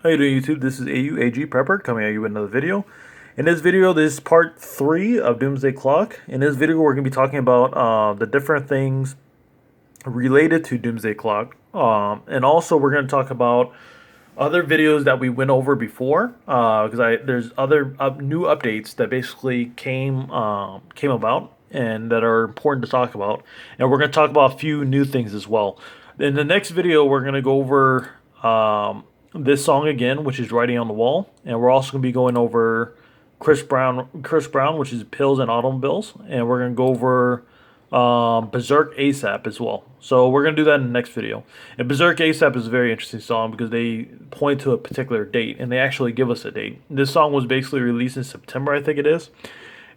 How you doing, YouTube? This is AUAG Prepper coming at you with another video. In this video, this is part 3 of Doomsday Clock. In this video, we're going to be talking about the different things related to Doomsday Clock. And also, we're going to talk about other videos that we went over before, because there's other new updates that basically came about and that are important to talk about. And we're going to talk about a few new things as well. In the next video, we're going to go over this song again, which is Writing on the Wall, and we're also going to be going over Chris Brown, which is Pills and Automobiles, and we're going to go over Berserk ASAP as well. So we're going to do that in the next video. And Berserk ASAP is a very interesting song because they point to a particular date, and they actually give us a date. This song was basically released in September, I think it is.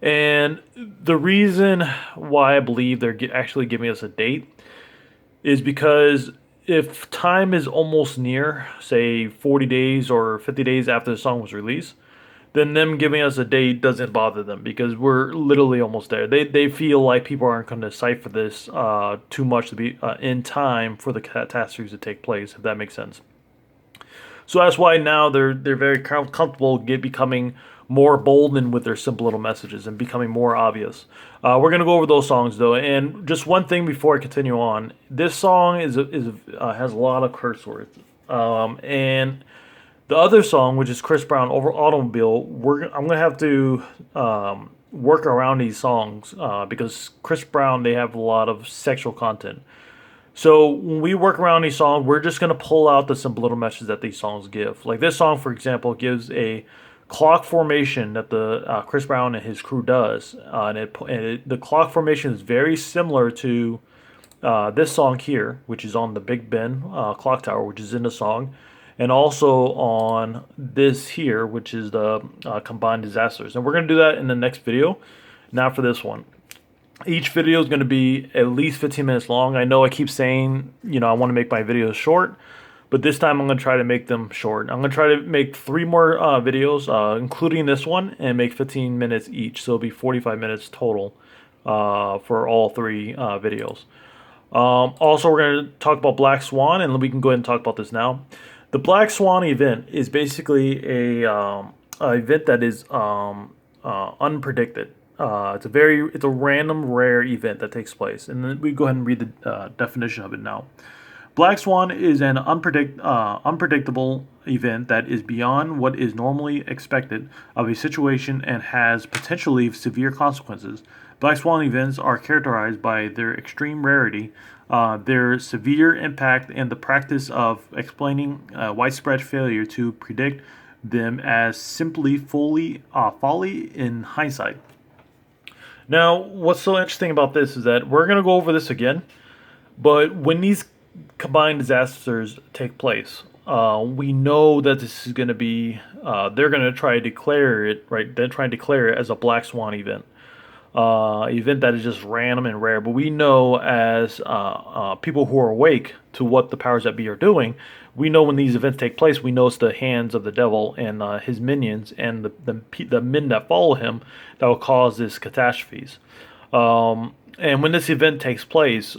And the reason why I believe they're actually giving us a date is because if time is almost near, say 40 days or 50 days after the song was released, then them giving us a date doesn't bother them because we're literally almost there. They feel like people aren't going to decipher this too much to be in time for the catastrophes to take place, if that makes sense. So that's why now they're very comfortable becoming more bolden with their simple little messages and becoming more obvious. We're gonna go over those songs though, and just one thing before I continue on. This song has a lot of curse words, and the other song, which is Chris Brown over Automobile, I'm gonna have to work around these songs because Chris Brown, they have a lot of sexual content. So when we work around these songs, we're just gonna pull out the simple little messages that these songs give. Like this song, for example, gives a clock formation that the Chris Brown and his crew does, the clock formation is very similar to this song here, which is on the Big Ben clock tower, which is in the song, and also on this here, which is the combined disasters. And we're gonna do that in the next video. Now for this one. Each video is going to be at least 15 minutes long. I know I keep saying, I want to make my videos short, but this time I'm going to try to make them short. I'm going to try to make 3 more videos, including this one, and make 15 minutes each. So it'll be 45 minutes total for all 3 videos. Also, we're going to talk about Black Swan, and we can go ahead and talk about this now. The Black Swan event is basically a event that is unpredicted. It's a random, rare event that takes place, and then we go ahead and read the definition of it now. Black Swan is an unpredictable event that is beyond what is normally expected of a situation and has potentially severe consequences. Black Swan events are characterized by their extreme rarity, their severe impact, and the practice of explaining widespread failure to predict them as simply folly in hindsight. Now, what's so interesting about this is that we're going to go over this again, but when these combined disasters take place, we know that this is going to be, they're going to try to declare it, right? They're trying to declare it as a Black Swan event. Event that is just random and rare, but we know as people who are awake to what the powers that be are doing, we know when these events take place, we know it's the hands of the devil and his minions and the men that follow him that will cause these catastrophes. And when this event takes place,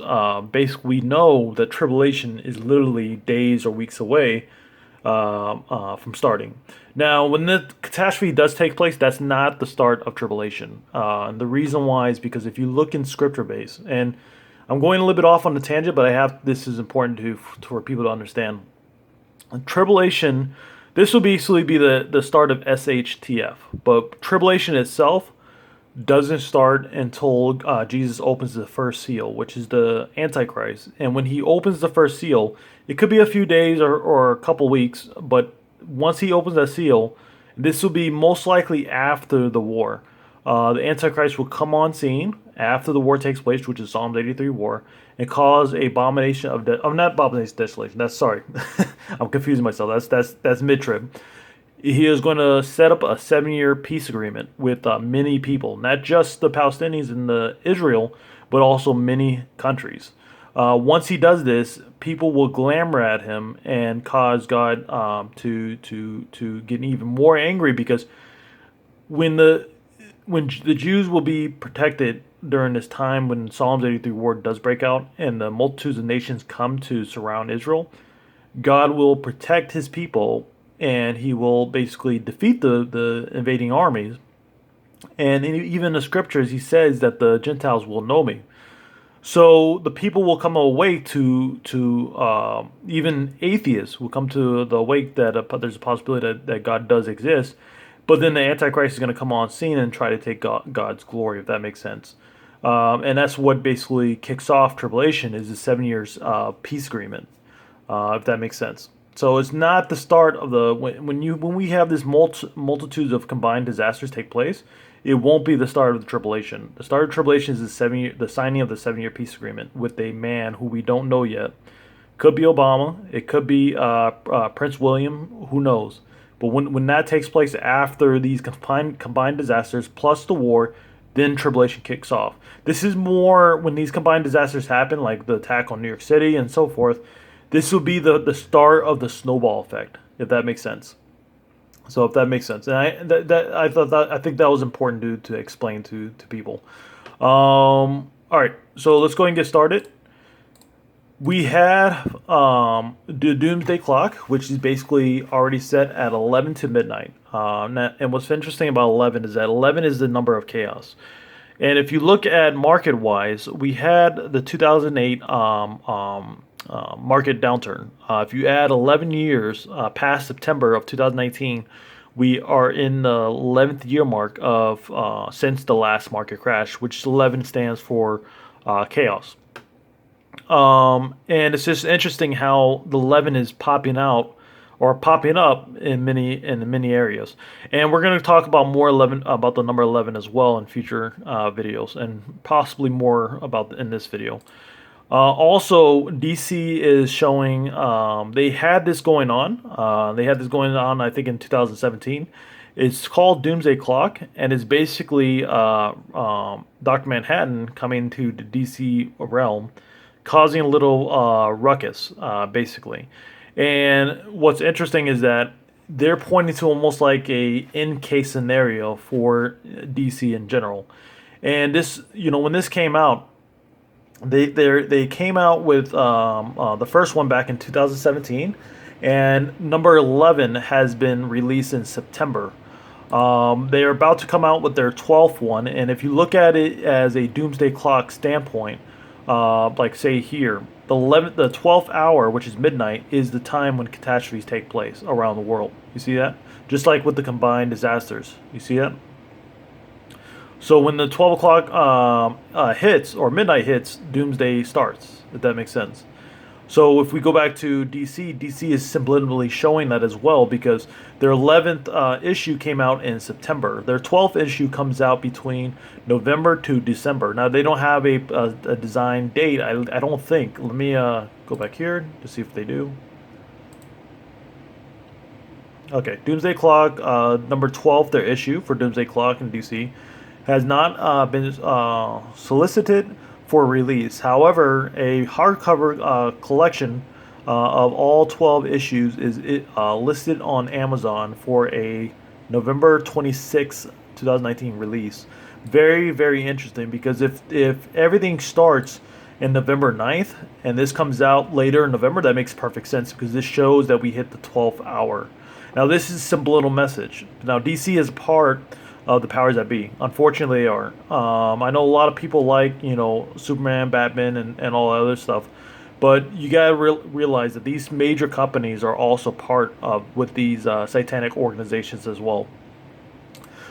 basically we know that tribulation is literally days or weeks away from starting. Now, when the catastrophe does take place, that's not the start of tribulation. And the reason why is because if you look in scripture base, and I'm going a little bit off on the tangent, but this is important for people to understand. Tribulation, this will basically be the start of SHTF, but tribulation itself doesn't start until Jesus opens the first seal, which is the Antichrist. And when he opens the first seal, it could be a few days or a couple weeks, but once he opens that seal, this will be most likely after the war. The Antichrist will come on scene after the war takes place, which is Psalms 83 war, and cause a abomination of not abomination desolation. That's sorry, I'm confusing myself. That's mid-trib. He is going to set up a 7-year peace agreement with many people, not just the Palestinians and the Israel, but also many countries. Once he does this, people will glamour at him and cause God to get even more angry because when the Jews will be protected during this time when Psalms 83 war does break out and the multitudes of nations come to surround Israel, God will protect his people and he will basically defeat the invading armies. And even in the scriptures, he says that the Gentiles will know me. So the people will come awake to even atheists will come to the awake that there's a possibility that God does exist, but then the Antichrist is going to come on scene and try to take God's glory, if that makes sense. And that's what basically kicks off tribulation is the 7 years peace agreement, if that makes sense. So it's not the start of the when we have this multitudes of combined disasters take place. It won't be the start of the tribulation. The start of tribulation is the signing of the 7 year peace agreement with a man who we don't know yet. Could be Obama. It could be Prince William. Who knows? But when that takes place after these combined disasters plus the war, then tribulation kicks off. This is more when these combined disasters happen, like the attack on New York City and so forth. This will be the start of the snowball effect, if that makes sense. So if that makes sense, and I think that was important to explain to people. All right, so let's go ahead and get started. We had the Doomsday Clock, which is basically already set at 11 to midnight. And what's interesting about 11 is that 11 is the number of chaos. And if you look at market-wise, we had the 2008 market downturn. If you add 11 years past September of 2019, we are in the 11th year mark of since the last market crash, which 11 stands for chaos. And it's just interesting how the 11 is popping out or popping up in many areas. And we're going to talk about about the number 11 as well in future videos, and possibly more about in this video. Also, DC is showing they had this going on. They had this going on, I think, in 2017. It's called Doomsday Clock, and it's basically Dr. Manhattan coming to the DC realm, causing a little ruckus, basically. And what's interesting is that they're pointing to almost like a in-case scenario for DC in general. And this, when this came out, they came out with the first one back in 2017, and number 11 has been released in September. They are about to come out with their 12th one, and if you look at it as a Doomsday Clock standpoint, like say here, the 12th hour, which is midnight, is the time when catastrophes take place around the world. You see that? Just like with the combined disasters. You see that? So when the 12 o'clock hits, or midnight hits, Doomsday starts, if that makes sense. So if we go back to DC, DC is subliminally showing that as well, because their 11th issue came out in September. Their 12th issue comes out between November to December. Now, they don't have a design date, I don't think. Let me go back here to see if they do. Okay, Doomsday Clock, number 12, their issue for Doomsday Clock in DC, has not been solicited for release. However, a hardcover collection of all 12 issues is listed on Amazon for a November 26, 2019 release. Very, very interesting, because if everything starts in November 9th and this comes out later in November, that makes perfect sense, because this shows that we hit the 12th hour. Now, this is a subliminal message. Now, DC is part of the powers that be. Unfortunately, they are. I know a lot of people like, Superman, Batman, and all that other stuff. But you got to realize that these major companies are also part of with these satanic organizations as well.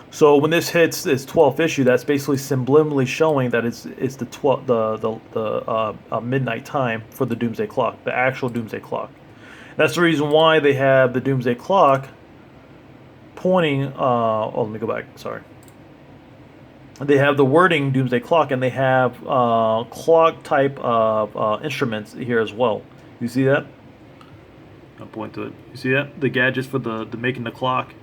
So when this hits this 12th issue, that's basically subliminally showing that it's the midnight time for the Doomsday Clock, the actual Doomsday Clock. That's the reason why they have the Doomsday Clock pointing. Let me go back. Sorry. They have the wording Doomsday Clock, and they have clock type of instruments here as well. You see that? I'll point to it. You see that? The gadgets for the making the clock.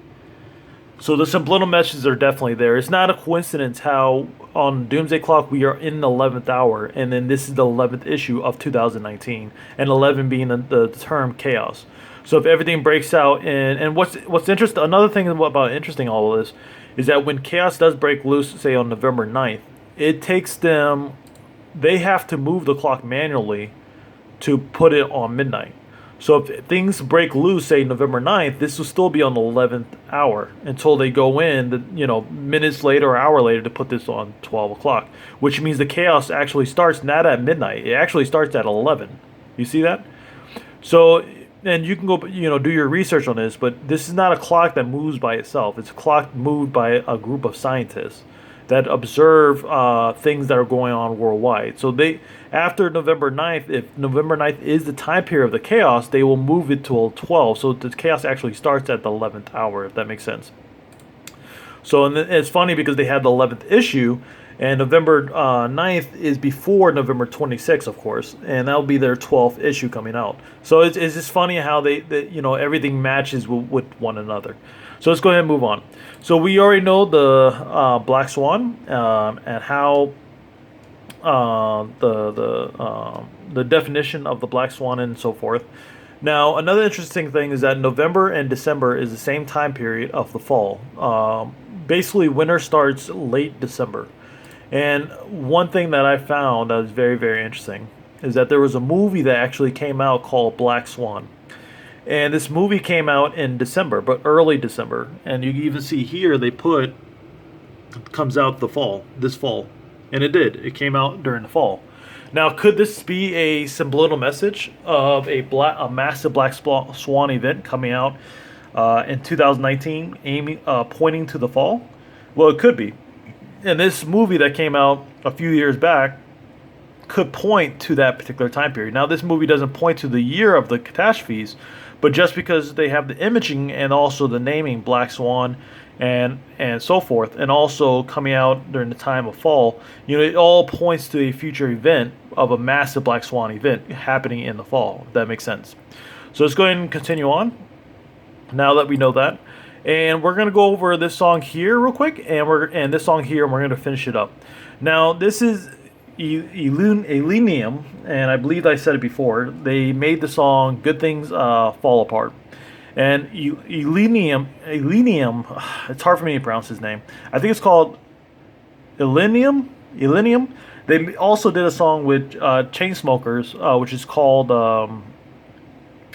So the subliminal messages are definitely there. It's not a coincidence how on Doomsday Clock we are in the 11th hour, and then this is the 11th issue of 2019, and 11 being the term chaos. So if everything breaks out, and what's interesting, another thing about interesting all of this is that when chaos does break loose, say on November 9th, it takes them, they have to move the clock manually to put it on midnight. So if things break loose, say November 9th, this will still be on the 11th hour until they go in, minutes later or hour later to put this on 12 o'clock, which means the chaos actually starts not at midnight. It actually starts at 11. You see that? So, and you can go, do your research on this, but this is not a clock that moves by itself. It's a clock moved by a group of scientists that observe things that are going on worldwide. So after November 9th, if November 9th is the time period of the chaos, they will move it till 12. So the chaos actually starts at the 11th hour, if that makes sense. So and it's funny because they had the 11th issue, and November 9th is before November 26th, of course, and that'll be their 12th issue coming out. So it's just funny how they everything matches with one another. So let's go ahead and move on. So we already know the Black Swan and how the definition of the Black Swan and so forth. Now, another interesting thing is that November and December is the same time period of the fall. Basically, winter starts late December. And one thing that I found that was very, very interesting is that there was a movie that actually came out called Black Swan. And this movie came out in December, but early December. And you can even see here they put, comes out this fall. And it did. It came out during the fall. Now, could this be a subliminal message of a massive Black Swan event coming out in 2019, pointing to the fall? Well, it could be. And this movie that came out a few years back could point to that particular time period. Now, this movie doesn't point to the year of the catastrophes, but just because they have the imaging and also the naming Black Swan and so forth, and also coming out during the time of fall, it all points to a future event of a massive Black Swan event happening in the fall, if that makes sense. So let's go ahead and continue on, now that we know that. And we're going to go over this song here real quick, and this song here, and we're going to finish it up. Now, this is Elenium, and I believe I said it before. They made the song Good Things Fall Apart. And Elenium, it's hard for me to pronounce his name. I think it's called Elenium. They also did a song with Chainsmokers, which is called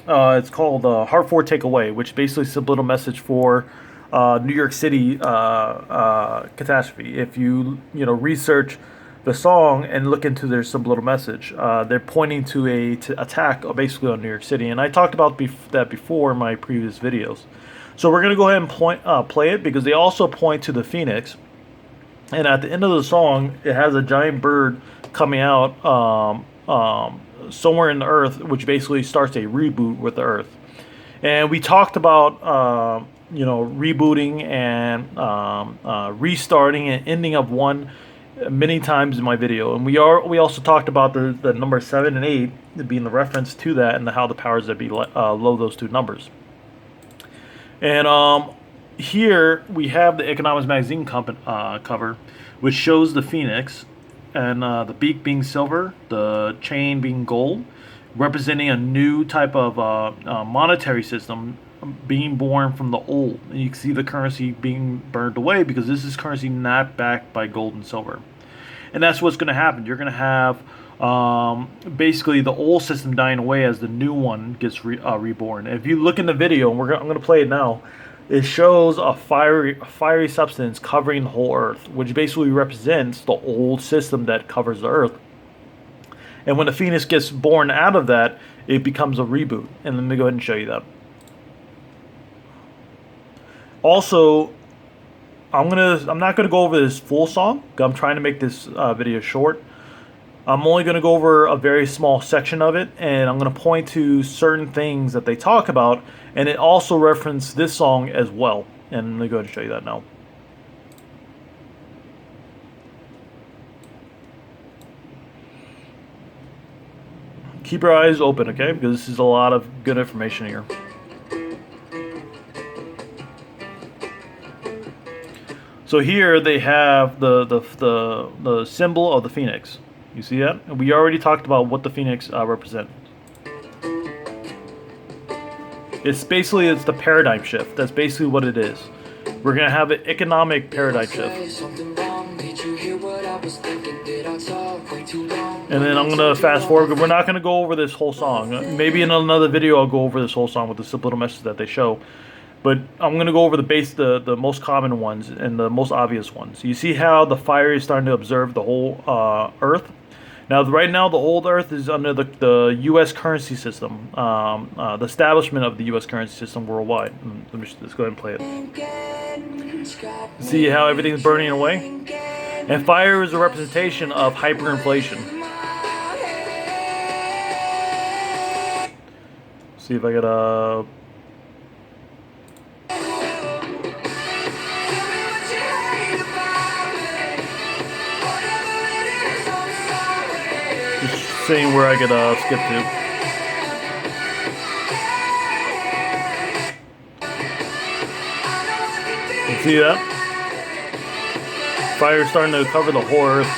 Hartford Takeaway, which basically is a little message for New York City catastrophe. If you research the song and look into their subliminal message, they're pointing to a attack basically on New York City, and I talked about that before in my previous videos. So we're gonna go ahead and play it because they also point to the Phoenix, and at the end of the song, it has a giant bird coming out somewhere in the Earth, which basically starts a reboot with the Earth. And we talked about rebooting and restarting and ending of one many times in my video, and we also talked about the number 7 and 8 being the reference to that, and how the powers that be load those two numbers. And here we have the Economics magazine cover, which shows the Phoenix, and the beak being silver, the chain being gold, representing a new type of monetary system being born from the old. And you can see the currency being burned away because this is currency not backed by gold and silver. And that's what's going to happen. You're going to have basically the old system dying away as the new one gets reborn. If you look in the video, and I'm going to play it now, it shows a fiery substance covering the whole Earth, which basically represents the old system that covers the Earth. And when the Phoenix gets born out of that, it becomes a reboot. And let me go ahead and show you that. Also, I'm not gonna go over this full song. I'm trying to make this video short. I'm only gonna go over a very small section of it, and I'm gonna point to certain things that they talk about, and it also references this song as well. And let me go ahead and show you that now. Keep your eyes open, okay? Because this is a lot of good information here. So here they have the symbol of the Phoenix. You see that? And we already talked about what the Phoenix represents. It's the paradigm shift. That's basically what it is. We're gonna have an economic paradigm shift. And then I'm gonna fast forward. We're not gonna go over this whole song. Maybe in another video I'll go over this whole song with the subliminal message that they show. But I'm gonna go over the most common ones and the most obvious ones. You see how the fire is starting to observe the whole Earth. Now, right now, the old Earth is under the U.S. currency system, the establishment of the U.S. currency system worldwide. Let's go ahead and play it. See how everything's burning away? And fire is a representation of hyperinflation. See if I get a... Just seeing where I could skip to. You see that? Fire starting to cover the whole Earth.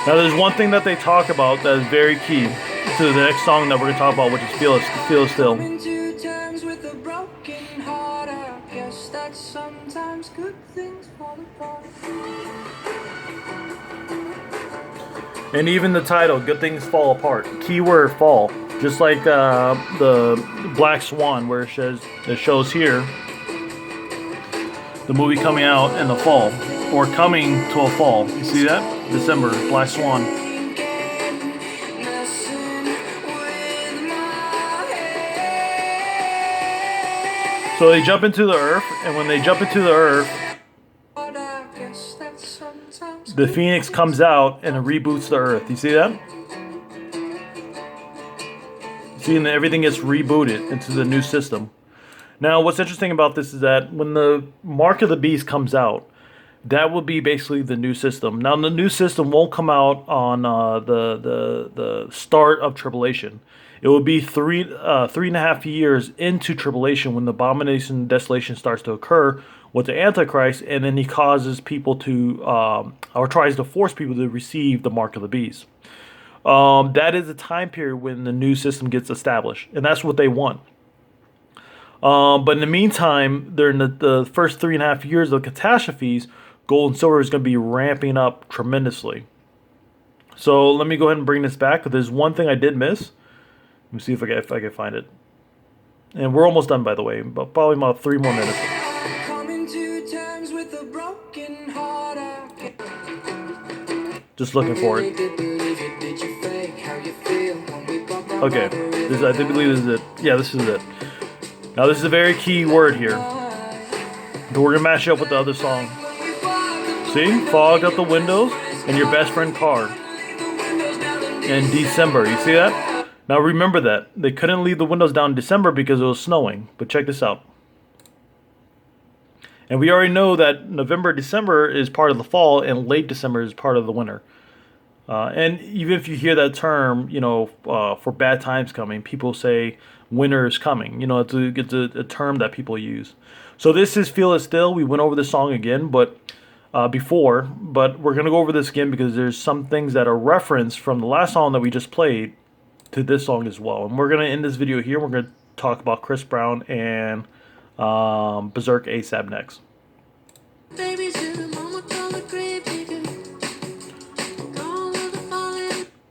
Now, there's one thing that they talk about that is very key to the next song that we're going to talk about, which is Feel It Still. And even the title, Good Things Fall Apart. Keyword fall. Just like the Black Swan, where it shows here the movie coming out in the fall, or coming to a fall. You see that? December, Black Swan. So they jump into the Earth, and when they jump into the Earth, the Phoenix comes out and it reboots the Earth. You see that? See, and everything gets rebooted into the new system. Now, what's interesting about this is that when the Mark of the Beast comes out, that will be basically the new system. Now, the new system won't come out on the start of Tribulation. It will be 3.5 years into Tribulation when the abomination and desolation starts to occur with the Antichrist, and then he causes people to, or tries to force people to receive the Mark of the Beast. That is the time period when the new system gets established, and that's what they want. But in the meantime, during the first 3.5 years of catastrophes, gold and silver is going to be ramping up tremendously. So let me go ahead and bring this back. There's one thing I did miss. Let me see if I can find it. And we're almost done, by the way, but probably about 3 more minutes. Just looking for it. Okay, I do believe this is it. Yeah, this is it. Now this is a very key word here. But we're gonna mash it up with the other song. See? Fogged up the windows and your best friend car. In December. You see that? Now remember that. They couldn't leave the windows down in December because it was snowing. But check this out. And we already know that November, December is part of the fall, and late December is part of the winter. And even if you hear that term, for bad times coming, people say winter is coming. It's a term that people use. So this is Feel It Still. We went over this song again, but we're going to go over this again because there's some things that are referenced from the last song that we just played to this song as well. And we're going to end this video here. We're going to talk about Chris Brown and Berserk ASAP next.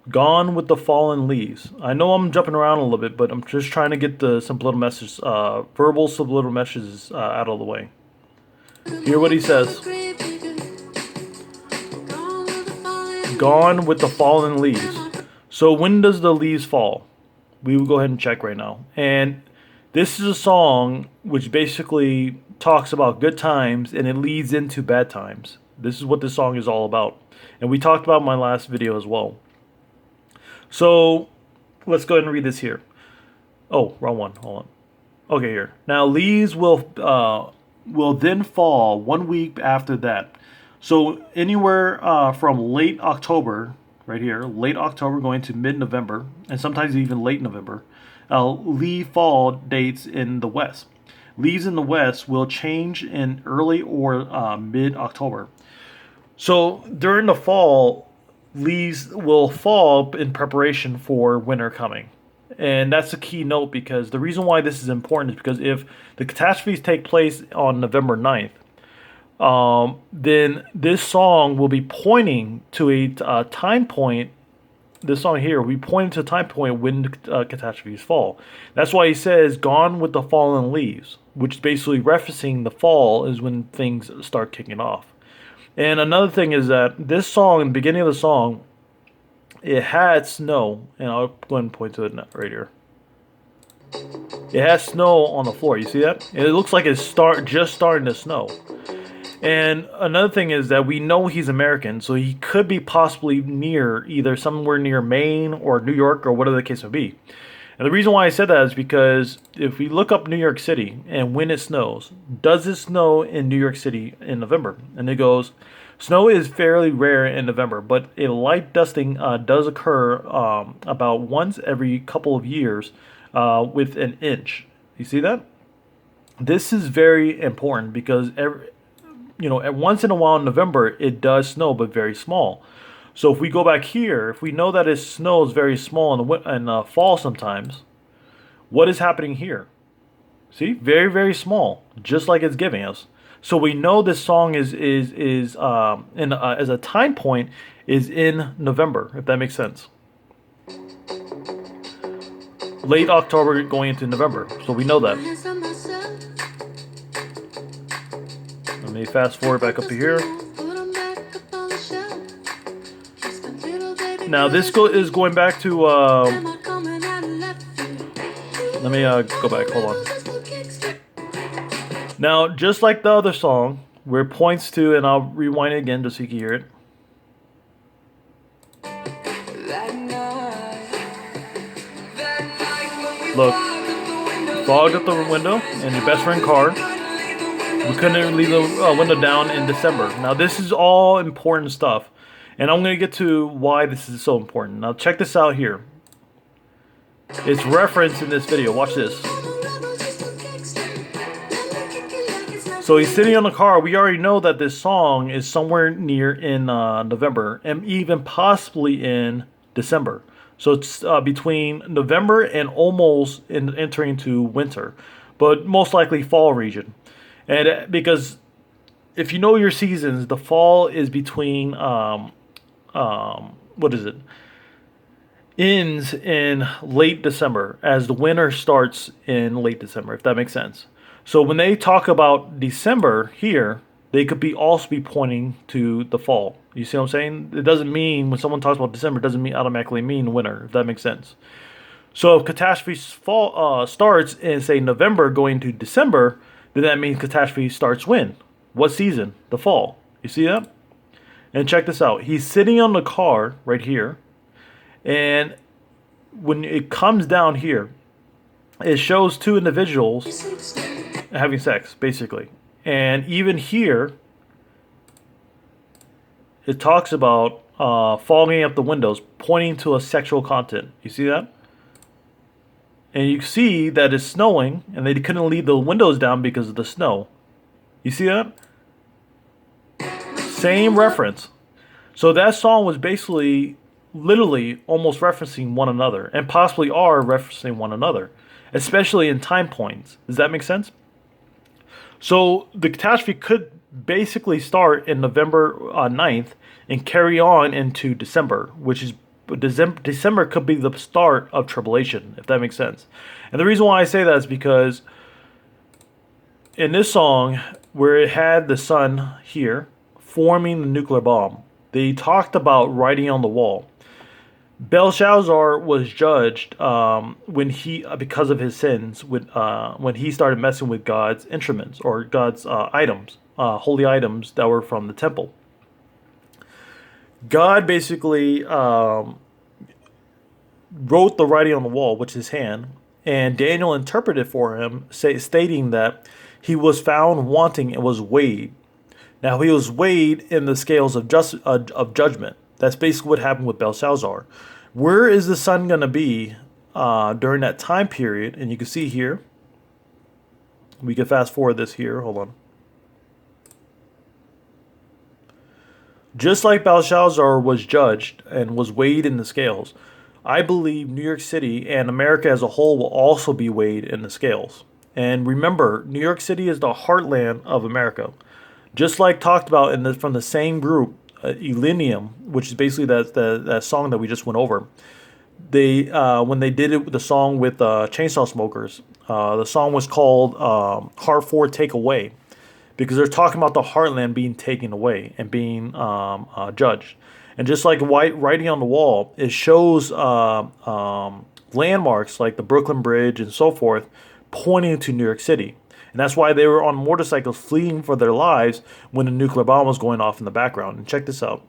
Gone with the Fallen Leaves. I know I'm jumping around a little bit, but I'm just trying to get the subliminal messages, verbal subliminal messages out of the way. Hear what he says. Gone with the fallen leaves. So when does the leaves fall? We will go ahead and check right now. And this is a song which basically talks about good times and it leads into bad times. This is what this song is all about. And we talked about in my last video as well. So let's go ahead and read this here. Oh, wrong one. Hold on. Okay, here. Now leaves will then fall 1 week after that. So anywhere from late October, right here, late October going to mid-November, and sometimes even late November, leaf fall dates in the West. Leaves in the West will change in early or mid-October. So during the fall, leaves will fall in preparation for winter coming. And that's a key note, because the reason why this is important is because if the catastrophes take place on November 9th, then this song will be pointing to a time point. This song here, we point to a time point when catastrophes fall. That's why he says, "Gone with the fallen leaves," which is basically referencing the fall is when things start kicking off. And another thing is that this song, in the beginning of the song, it had snow, and I'll go ahead and point to it right here. It has snow on the floor. You see that? And it looks like it's just starting to snow. And another thing is that we know he's American, so he could be possibly near either somewhere near Maine or New York or whatever the case may be. And the reason why I said that is because if we look up New York City and when it snows, does it snow in New York City in November? And it goes, snow is fairly rare in November, but a light dusting does occur about once every couple of years with an inch. You see that? This is very important because at once in a while in November it does snow, but very small. So if we go back here, if we know that it snows very small in the fall sometimes, what is happening here? See, very very small, just like it's giving us. So we know this song is as a time point is in November, if that makes sense. Late October going into November, so we know that. Let me fast forward back up to here. Now this is going back to. Let me go back. Hold on. Now, just like the other song, where it points to, and I'll rewind it again just so you can hear it. Look, fogged up the window in your best friend car. We couldn't even leave the window down in December. Now, this is all important stuff. And I'm going to get to why this is so important. Now, check this out here. It's referenced in this video. Watch this. So he's sitting on the car. We already know that this song is somewhere near in November and even possibly in December. So it's between November and almost entering into winter, but most likely fall region. And because if you know your seasons, the fall is between what is it? Ends in late December as the winter starts in late December, if that makes sense. So when they talk about December here, they could also be pointing to the fall. You see what I'm saying? It doesn't mean when someone talks about December, it doesn't automatically mean winter, if that makes sense. So if catastrophe starts in, say, November going to December, then that means catastrophe starts when? What season? The fall. You see that? And check this out. He's sitting on the car right here. And when it comes down here, it shows two individuals having sex, basically. And even here, it talks about fogging up the windows, pointing to a sexual content. You see that? And you see that it's snowing, and they couldn't leave the windows down because of the snow. You see that? Same reference. So that song was basically, literally, almost referencing one another, and possibly are referencing one another, especially in time points. Does that make sense? So the catastrophe could basically start in November 9th and carry on into December, which is December could be the start of tribulation, if that makes sense. And the reason why I say that is because in this song, where it had the sun here forming the nuclear bomb, they talked about writing on the wall. Belshazzar was judged when because of his sins, when he started messing with God's instruments or God's items, holy items that were from the temple. God basically wrote the writing on the wall, which is his hand, and Daniel interpreted for him, stating that he was found wanting and was weighed. Now he was weighed in the scales of judgment. That's basically what happened with Belshazzar. Where is the sun going to be during that time period? And you can see here. We can fast forward this here. Hold on. Just like Belshazzar was judged and was weighed in the scales, I believe New York City and America as a whole will also be weighed in the scales. And remember, New York City is the heartland of America. Just like talked about from the same group, Elenium, which is basically that song that we just went over. They when they did it with the song with Chainsaw Smokers, the song was called "Heart for Take Away," because they're talking about the heartland being taken away and being judged. And just like white writing on the wall, it shows landmarks like the Brooklyn Bridge and so forth, pointing to New York City. And that's why they were on motorcycles fleeing for their lives when the nuclear bomb was going off in the background. And check this out.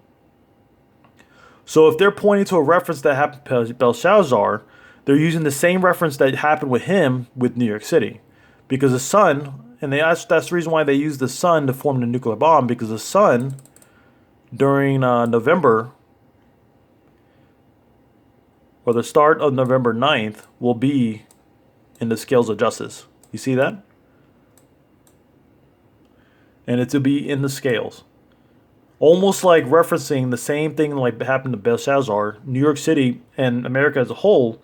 So if they're pointing to a reference that happened to Belshazzar, they're using the same reference that happened with him with New York City. Because the sun, and that's the reason why they used the sun to form the nuclear bomb, because the sun during November, or the start of November 9th, will be in the scales of justice. You see that? And it to be in the scales. Almost like referencing the same thing like happened to Belshazzar, New York City and America as a whole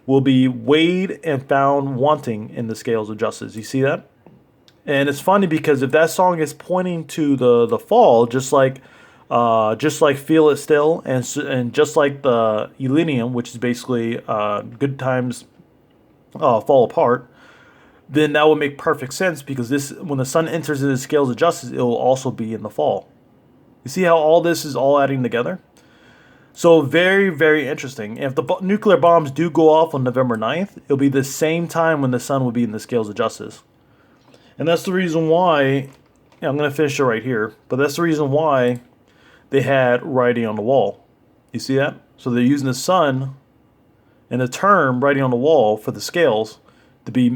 will be weighed and found wanting in the scales of justice. You see that? And it's funny because if that song is pointing to the fall, just like Feel It Still, and just like the Elenium, which is basically Good Times Fall Apart, then that would make perfect sense, because this, when the sun enters into the scales of justice, it will also be in the fall. You see how all this is all adding together? So very, very interesting. And if the nuclear bombs do go off on November 9th, it'll be the same time when the sun will be in the scales of justice. And that's the reason why, yeah, I'm going to finish it right here, but that's the reason why they had writing on the wall. You see that? So they're using the sun and the term writing on the wall for the scales to be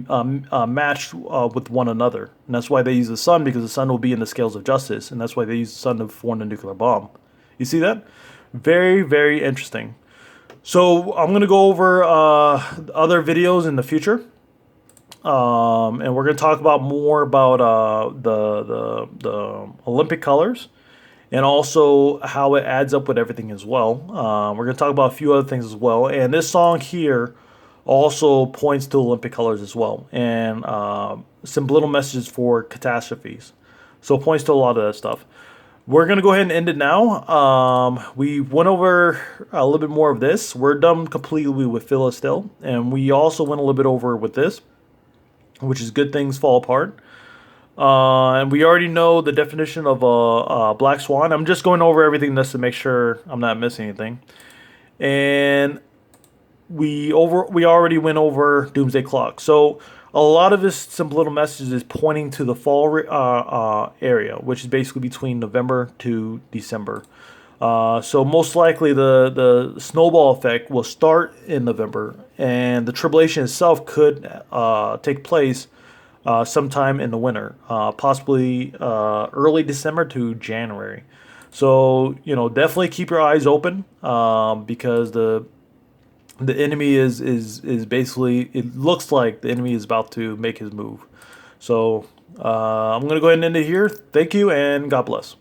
matched with one another. And that's why they use the sun, because the sun will be in the scales of justice. And that's why they use the sun to form the nuclear bomb. You see that? Very, very interesting. So I'm going to go over other videos in the future. And we're going to talk about more about the Olympic colors, and also how it adds up with everything as well. We're going to talk about a few other things as well. And this song here also points to Olympic colors as well, and some little messages for catastrophes. So it points to a lot of that stuff. We're going to go ahead and end it now. We went over a little bit more of this. We're done completely with Feel It Still, and we also went a little bit over with this, which is Good Things Fall Apart. And we already know the definition of a black swan. I'm just going over everything just to make sure I'm not missing anything. And we already went over Doomsday Clock. So a lot of this simple little messages is pointing to the fall area, which is basically between November to December. So most likely the snowball effect will start in November, and the tribulation itself could take place sometime in the winter, possibly early December to January. So definitely keep your eyes open, because the enemy is basically, it looks like the enemy is about to make his move. So I'm gonna go ahead and end it here. Thank you, and God bless.